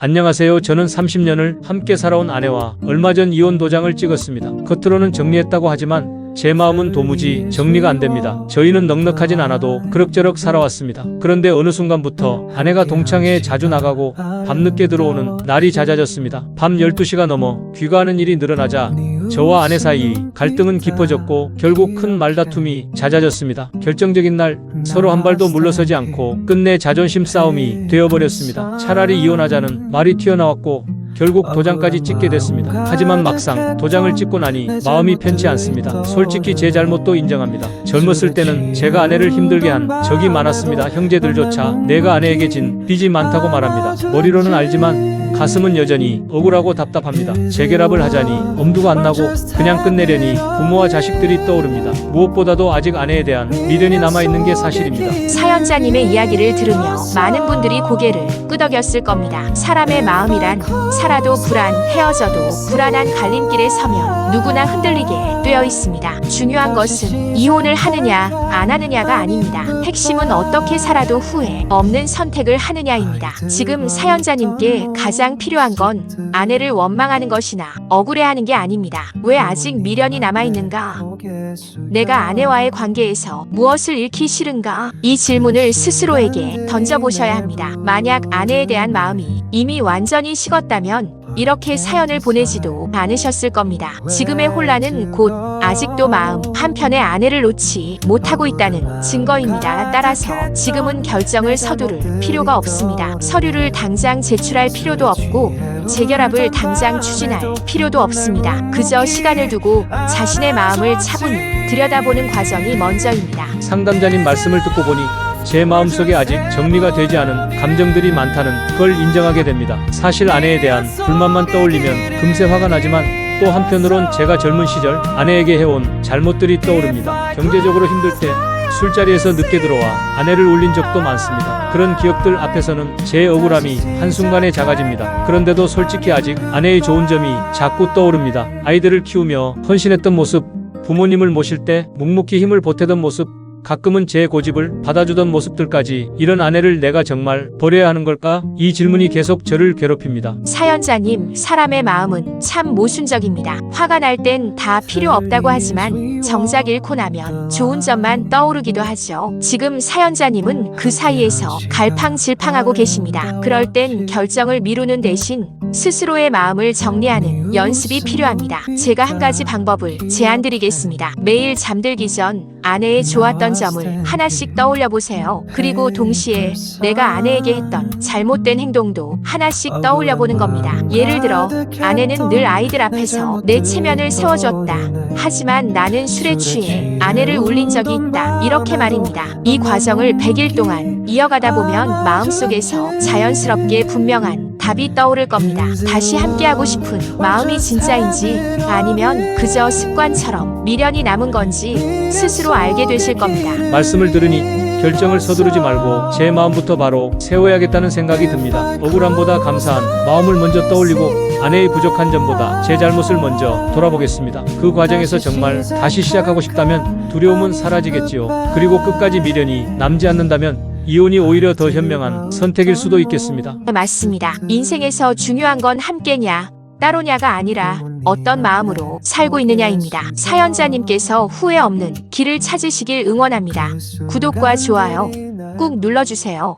안녕하세요. 저는 30년을 함께 살아온 아내와 얼마 전 이혼 도장을 찍었습니다. 겉으로는 정리했다고 하지만 제 마음은 도무지 정리가 안 됩니다. 저희는 넉넉하진 않아도 그럭저럭 살아왔습니다. 그런데 어느 순간부터 아내가 동창회에 자주 나가고 밤늦게 들어오는 날이 잦아졌습니다. 밤 12시가 넘어 귀가하는 일이 늘어나자 저와 아내 사이 갈등은 깊어졌고 결국 큰 말다툼이 잦아졌습니다. 결정적인 날 서로 한 발도 물러서지 않고 끝내 자존심 싸움이 되어버렸습니다. 차라리 이혼하자는 말이 튀어나왔고 결국 도장까지 찍게 됐습니다. 하지만 막상 도장을 찍고 나니 마음이 편치 않습니다. 솔직히 제 잘못도 인정합니다. 젊었을 때는 제가 아내를 힘들게 한 적이 많았습니다. 형제들조차 내가 아내에게 진 빚이 많다고 말합니다. 머리로는 알지만 가슴은 여전히 억울하고 답답합니다. 재결합을 하자니 엄두가 안 나고 그냥 끝내려니 부모와 자식들이 떠오릅니다. 무엇보다도 아직 아내에 대한 미련이 남아있는 게 사실입니다. 사연자님의 이야기를 들으며 많은 분들이 고개를 끄덕였을 겁니다. 사람의 마음이란 살아도 불안, 헤어져도 불안한 갈림길에 서면 누구나 흔들리게 되어 있습니다. 중요한 것은 이혼을 하느냐 안 하느냐가 아닙니다. 핵심은 어떻게 살아도 후회 없는 선택을 하느냐입니다. 지금 사연자님께 가장 필요한 건 아내를 원망하는 것이나 억울해하는 게 아닙니다. 왜 아직 미련이 남아있는가? 내가 아내와의 관계에서 무엇을 잃기 싫은가? 이 질문을 스스로에게 던져보셔야 합니다. 만약 아내에 대한 마음이 이미 완전히 식었다면 이렇게 사연을 보내지도 않으셨을 겁니다. 지금의 혼란은 곧 아직도 마음 한편의 아내를 놓지 못하고 있다는 증거입니다. 따라서 지금은 결정을 서두를 필요가 없습니다. 서류를 당장 제출할 필요도 없고 재결합을 당장 추진할 필요도 없습니다. 그저 시간을 두고 자신의 마음을 차분히 들여다보는 과정이 먼저입니다. 상담자님 말씀을 듣고 보니 제 마음속에 아직 정리가 되지 않은 감정들이 많다는 걸 인정하게 됩니다. 사실 아내에 대한 불만만 떠올리면 금세 화가 나지만 또 한편으론 제가 젊은 시절 아내에게 해온 잘못들이 떠오릅니다. 경제적으로 힘들 때 술자리에서 늦게 들어와 아내를 울린 적도 많습니다. 그런 기억들 앞에서는 제 억울함이 한순간에 작아집니다. 그런데도 솔직히 아직 아내의 좋은 점이 자꾸 떠오릅니다. 아이들을 키우며 헌신했던 모습, 부모님을 모실 때 묵묵히 힘을 보태던 모습, 가끔은 제 고집을 받아주던 모습들까지 이런 아내를 내가 정말 버려야 하는 걸까? 이 질문이 계속 저를 괴롭힙니다. 사연자님, 사람의 마음은 참 모순적입니다. 화가 날 땐 다 필요 없다고 하지만 정작 잃고 나면 좋은 점만 떠오르기도 하죠. 지금 사연자님은 그 사이에서 갈팡질팡하고 계십니다. 그럴 땐 결정을 미루는 대신 스스로의 마음을 정리하는 연습이 필요합니다. 제가 한 가지 방법을 제안드리겠습니다. 매일 잠들기 전 아내의 좋았던 점을 하나씩 떠올려 보세요. 그리고 동시에 내가 아내에게 했던 잘못된 행동도 하나씩 떠올려 보는 겁니다. 예를 들어 아내는 늘 아이들 앞에서 내 체면을 세워줬다. 하지만 나는 술에 취해 아내를 울린 적이 있다. 이렇게 말입니다. 이 과정을 100일 동안 이어가다 보면 마음속에서 자연스럽게 분명한 답이 떠오를 겁니다. 다시 함께하고 싶은 마음이 진짜인지 아니면 그저 습관처럼 미련이 남은 건지 스스로 알게 되실 겁니다. 말씀을 들으니 결정을 서두르지 말고 제 마음부터 바로 세워야겠다는 생각이 듭니다. 억울함보다 감사한 마음을 먼저 떠올리고 아내의 부족한 점보다 제 잘못을 먼저 돌아보겠습니다. 그 과정에서 정말 다시 시작하고 싶다면 두려움은 사라지겠지요. 그리고 끝까지 미련이 남지 않는다면 이혼이 오히려 더 현명한 선택일 수도 있겠습니다. 맞습니다. 인생에서 중요한 건 함께냐 따로냐가 아니라 어떤 마음으로 살고 있느냐입니다. 사연자님께서 후회 없는 길을 찾으시길 응원합니다. 구독과 좋아요 꾹 눌러주세요.